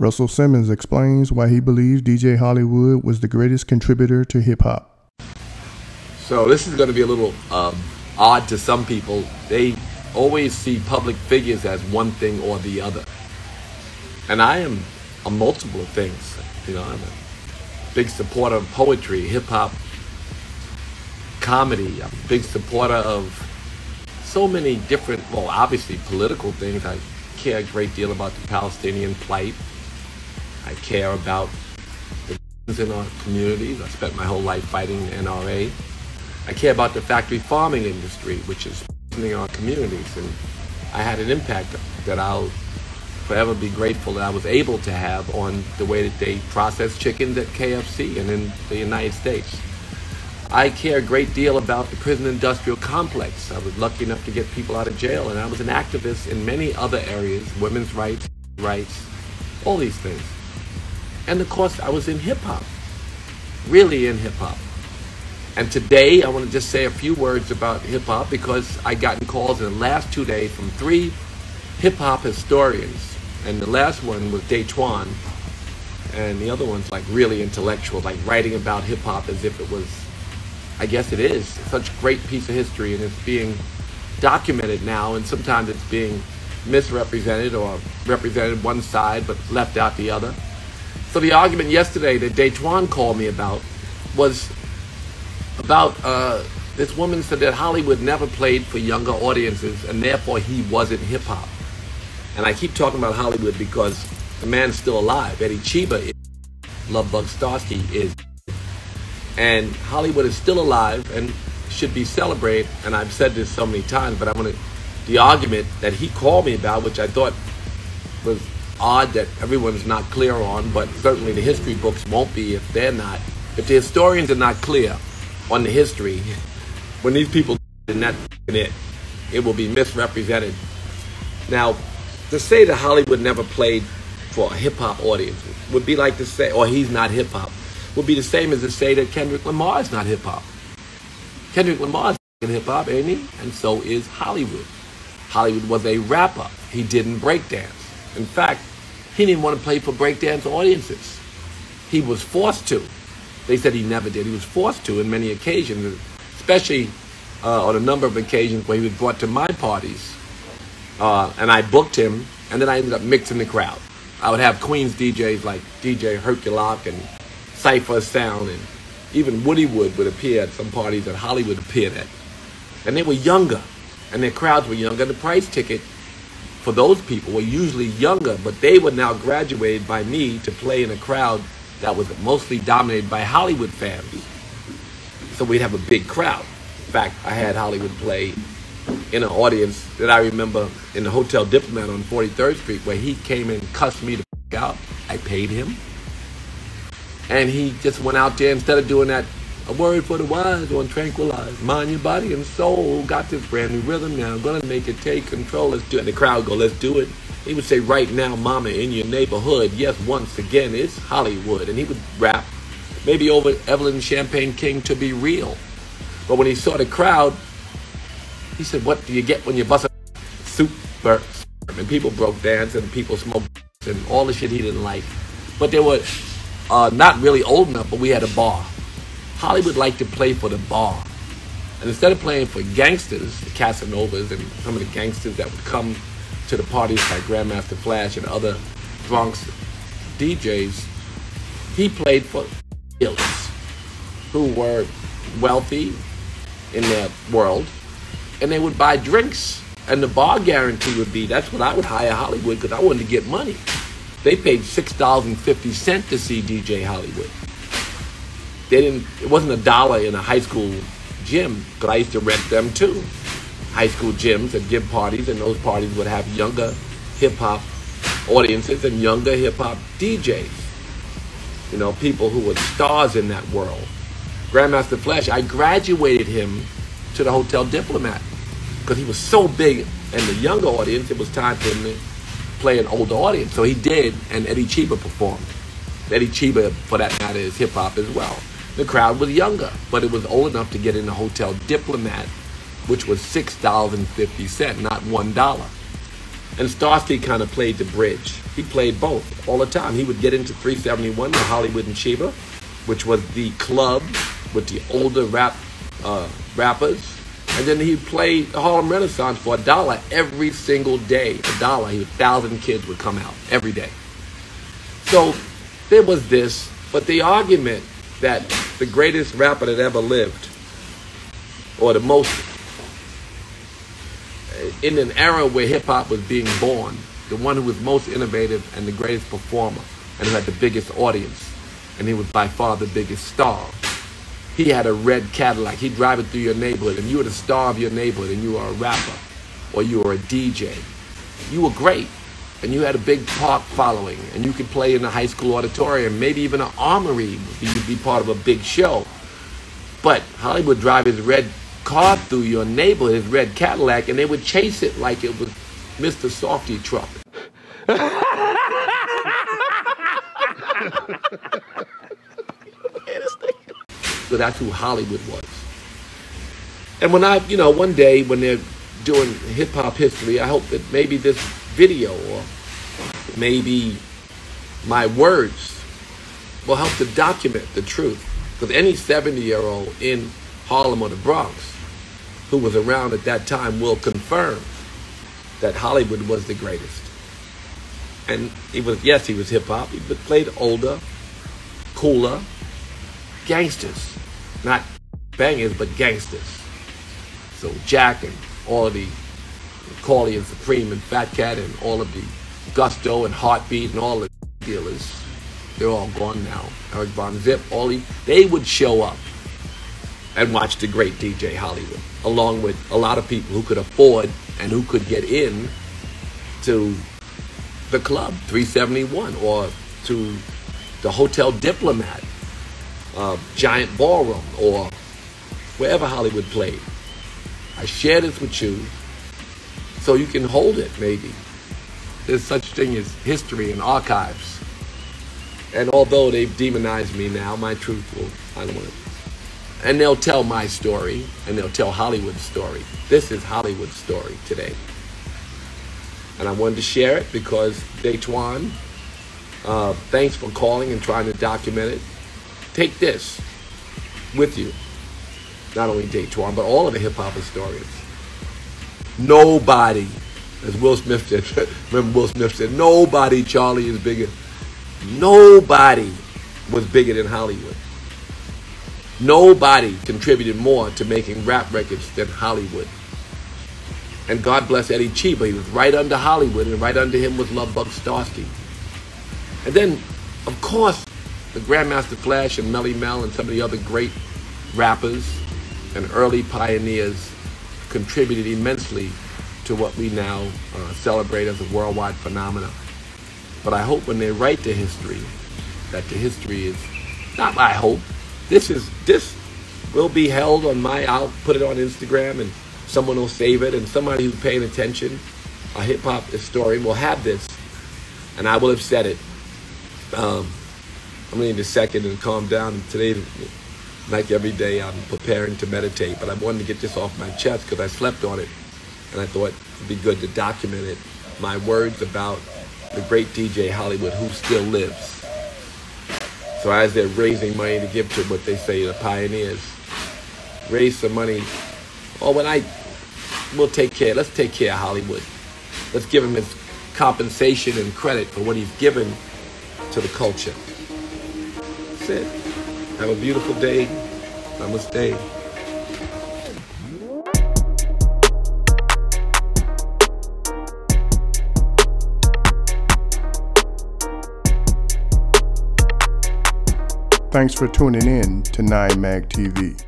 Russell Simmons explains why he believes DJ Hollywood was the greatest contributor to hip-hop. So this is going to be a little odd to some people. They always see public figures as one thing or the other. And I am a multiple of things. You know, I'm a big supporter of poetry, hip-hop, comedy. I'm a big supporter of so many different, well, obviously political things. I care a great deal about the Palestinian plight. I care about the in our communities. I spent my whole life fighting the NRA. I care about the factory farming industry, which is in our communities, and I had an impact that I'll forever be grateful that I was able to have on the way that they process chickens at KFC and in the United States. I care a great deal about the prison industrial complex. I was lucky enough to get people out of jail, and I was an activist in many other areas, women's rights, all these things. And of course, I was in hip-hop, really in hip-hop. And today, I want to just say a few words about hip-hop because I gotten calls in the last 2 days from 3 hip-hop historians. And the last one was Daquan, and the other one's like really intellectual, like writing about hip-hop as if it was, I guess it is, such a great piece of history, and it's being documented now, and sometimes it's being misrepresented or represented one side but left out the other. So the argument yesterday that Daquan called me about was about this woman said that Hollywood never played for younger audiences and therefore he wasn't hip-hop. And I keep talking about Hollywood because the man's still alive. Eddie Chiba is, Lovebug Starsky is. And Hollywood is still alive and should be celebrated. And I've said this so many times, but I want to, the argument that he called me about, which I thought was odd that everyone's not clear on, but certainly the history books won't be if they're not. If the historians are not clear on the history, when these people and that's it will be misrepresented. Now, to say that Hollywood never played for a hip-hop audience would be like to say, or he's not hip-hop, would be the same as to say that Kendrick Lamar is not hip-hop. Kendrick Lamar is hip-hop, ain't he? And so is Hollywood. Hollywood was a rapper. He didn't breakdance. In fact, he didn't want to play for breakdance audiences. He was forced to. They said he never did. He was forced to in many occasions, especially on a number of occasions where he was brought to my parties. And I booked him, and then I ended up mixing the crowd. I would have Queens DJs like DJ Herculock and Cypher Sound, and even Woody Wood would appear at some parties that Hollywood appeared at. And they were younger, and their crowds were younger. The price ticket for those people were usually younger, but they were now graduated by me to play in a crowd that was mostly dominated by Hollywood fans. So we'd have a big crowd. In fact, I had Hollywood play in an audience that I remember in the Hotel Diplomat on 43rd Street where he came and cussed me the f out. I paid him. And he just went out there, instead of doing that, a word for the wise on tranquilize, mind your body and soul, got this brand new rhythm now, gonna make it take control, let's do it. And the crowd go, let's do it. He would say, right now, mama, in your neighborhood, yes, once again, it's Hollywood. And he would rap, maybe over Evelyn Champagne King, To Be Real. But when he saw the crowd, he said, what do you get when you bust a super? And people broke dance and people smoked and all the shit he didn't like. But they were not really old enough, but we had a bar. Hollywood liked to play for the bar. And instead of playing for gangsters, the Casanovas and some of the gangsters that would come to the parties like Grandmaster Flash and other Bronx DJs, he played for killers who were wealthy in their world, and they would buy drinks. And the bar guarantee would be, that's what I would hire Hollywood because I wanted to get money. They paid $6.50 to see DJ Hollywood. It wasn't $1 in a high school gym, but I used to rent them too. High school gyms that give parties, and those parties would have younger hip-hop audiences and younger hip-hop DJs. You know, people who were stars in that world. Grandmaster Flash, I graduated him to the Hotel Diplomat because he was so big in the younger audience, it was time for him to play an older audience. So he did, and Eddie Chiba performed. Eddie Chiba, for that matter, is hip-hop as well. The crowd was younger, but it was old enough to get in the Hotel Diplomat, which was $6.50, not $1. And Starsky kind of played the bridge. He played both all the time. He would get into 371, the Hollywood and Sheba, which was the club with the older rappers. And then he played the Harlem Renaissance for $1 every single day. $1, 1,000 kids would come out every day. So there was this, but the argument that the greatest rapper that ever lived, or the most, in an era where hip-hop was being born, the one who was most innovative and the greatest performer, and who had the biggest audience, and he was by far the biggest star. He had a red Cadillac. He'd drive it through your neighborhood, and you were the star of your neighborhood, and you were a rapper, or you were a DJ. You were great, and you had a big park following, and you could play in a high school auditorium, maybe even an armory. You'd be part of a big show. But Hollywood would drive his red car through your neighborhood, his red Cadillac, and they would chase it like it was Mr. Softy Truck. So that's who Hollywood was. And when one day when they're doing hip-hop history, I hope that maybe this video or maybe my words will help to document the truth. Because any 70-year-old in Harlem or the Bronx who was around at that time will confirm that Hollywood was the greatest. And he was hip-hop. He played older, cooler gangsters. Not bangers, but gangsters. So Jack and all of the Corley and Supreme and Fat Cat and all of the Gusto and Heartbeat and all the dealers, they're all gone now. Eric Von Zip, they would show up and watch the great DJ Hollywood, along with a lot of people who could afford and who could get in to the club, 371, or to the Hotel Diplomat, Giant Ballroom, or wherever Hollywood played. I share this with you so you can hold it, maybe. There's such thing as history and archives. And although they've demonized me now, my truth will, I don't want to. And they'll tell my story, and they'll tell Hollywood's story. This is Hollywood's story today. And I wanted to share it because Daytwan, thanks for calling and trying to document it. Take this with you. Not only Daytwan, but all of the hip-hop historians. Nobody, as Will Smith said, remember Will Smith said, nobody, Charlie, is bigger. Nobody was bigger than Hollywood. Nobody contributed more to making rap records than Hollywood. And God bless Eddie Chiba. He was right under Hollywood, and right under him was Love Bug Starsky. And then, of course, the Grandmaster Flash and Melly Mel and some of the other great rappers and early pioneers contributed immensely to what we now celebrate as a worldwide phenomenon. But I hope when they write the history, that the history is, not I hope, this will be held on I'll put it on Instagram and someone will save it, and somebody who's paying attention, a hip-hop historian, will have this, and I will have said it. I'm going to need a second and calm down. And today, like every day, I'm preparing to meditate, but I wanted to get this off my chest because I slept on it, and I thought it'd be good to document it. My words about the great DJ Hollywood, who still lives. So as they're raising money to give to what they say the pioneers, raise some money. Oh, we'll take care. Let's take care of Hollywood. Let's give him his compensation and credit for what he's given to the culture. That's it. Have a beautiful day. Namaste. Thanks for tuning in to 9 Mag TV.